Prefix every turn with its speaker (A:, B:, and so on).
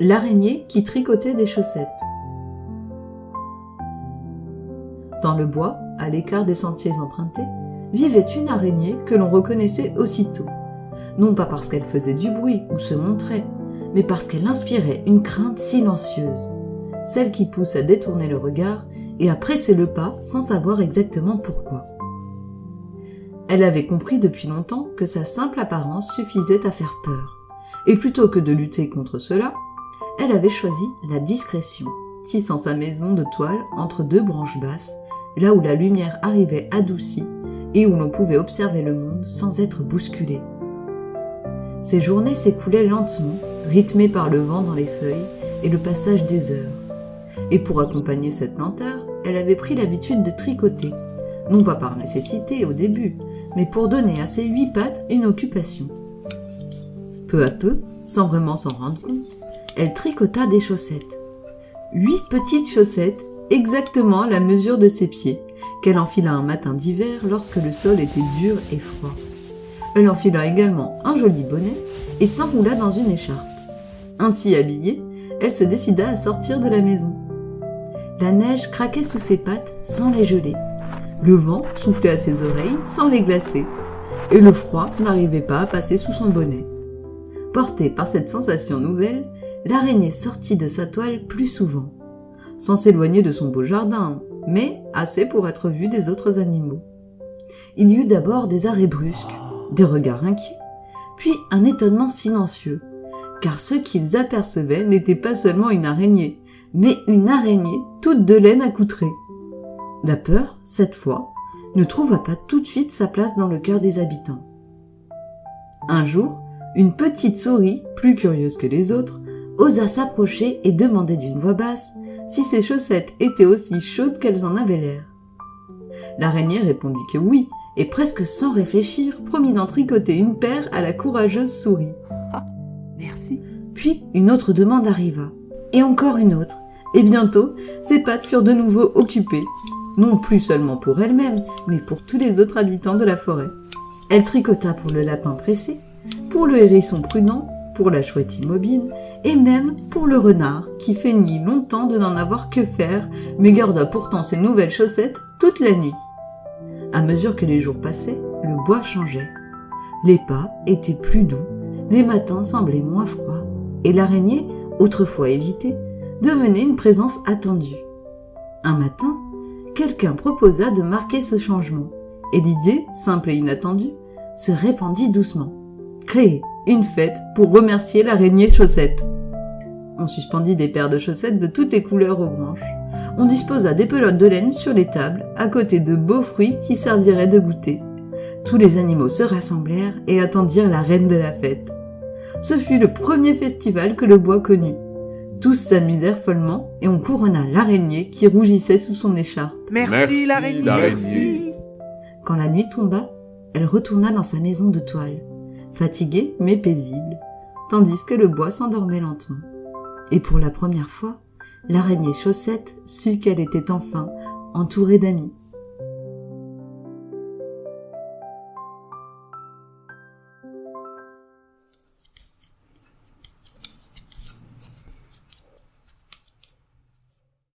A: L'araignée qui tricotait des chaussettes. Dans le bois, à l'écart des sentiers empruntés, vivait une araignée que l'on reconnaissait aussitôt. Non pas parce qu'elle faisait du bruit ou se montrait, mais parce qu'elle inspirait une crainte silencieuse, celle qui pousse à détourner le regard et à presser le pas sans savoir exactement pourquoi. Elle avait compris depuis longtemps que sa simple apparence suffisait à faire peur, et plutôt que de lutter contre cela, elle avait choisi la discrétion, tissant sa maison de toile entre deux branches basses, là où la lumière arrivait adoucie et où l'on pouvait observer le monde sans être bousculé. Ses journées s'écoulaient lentement, rythmées par le vent dans les feuilles et le passage des heures. Et pour accompagner cette lenteur, elle avait pris l'habitude de tricoter, non pas par nécessité au début, mais pour donner à ses 8 pattes une occupation. Peu à peu, sans vraiment s'en rendre compte, elle tricota des chaussettes. 8 petites chaussettes, exactement à la mesure de ses pieds, qu'elle enfila un matin d'hiver lorsque le sol était dur et froid. Elle enfila également un joli bonnet et s'enroula dans une écharpe. Ainsi habillée, elle se décida à sortir de la maison. La neige craquait sous ses pattes sans les geler. Le vent soufflait à ses oreilles sans les glacer. Et le froid n'arrivait pas à passer sous son bonnet. Portée par cette sensation nouvelle, l'araignée sortit de sa toile plus souvent, sans s'éloigner de son beau jardin, mais assez pour être vue des autres animaux. Il y eut d'abord des arrêts brusques, des regards inquiets, puis un étonnement silencieux, car ce qu'ils apercevaient n'était pas seulement une araignée, mais une araignée toute de laine accoutrée. La peur, cette fois, ne trouva pas tout de suite sa place dans le cœur des habitants. Un jour, une petite souris, plus curieuse que les autres, osa s'approcher et demander d'une voix basse si ses chaussettes étaient aussi chaudes qu'elles en avaient l'air. L'araignée répondit que oui, et presque sans réfléchir, promit d'en tricoter une paire à la courageuse souris.
B: Ah, merci.
A: Puis une autre demande arriva, et encore une autre, et bientôt, ses pattes furent de nouveau occupées, non plus seulement pour elle-même, mais pour tous les autres habitants de la forêt. Elle tricota pour le lapin pressé, pour le hérisson prudent, pour la chouette immobile, et même pour le renard, qui feignit longtemps de n'en avoir que faire, mais garda pourtant ses nouvelles chaussettes toute la nuit. À mesure que les jours passaient, le bois changeait. Les pas étaient plus doux, les matins semblaient moins froids, et l'araignée, autrefois évitée, devenait une présence attendue. Un matin, quelqu'un proposa de marquer ce changement, et l'idée, simple et inattendue, se répandit doucement. Créer une fête pour remercier l'araignée chaussette. On suspendit des paires de chaussettes de toutes les couleurs aux branches. On disposa des pelotes de laine sur les tables, à côté de beaux fruits qui serviraient de goûter. Tous les animaux se rassemblèrent et attendirent la reine de la fête. Ce fut le premier festival que le bois connut. Tous s'amusèrent follement et on couronna l'araignée qui rougissait sous son écharpe.
B: Merci l'araignée.
C: Merci.
A: Quand la nuit tomba, elle retourna dans sa maison de toile, fatiguée mais paisible, tandis que le bois s'endormait lentement. Et pour la première fois, l'araignée chaussette sut qu'elle était enfin entourée d'amis.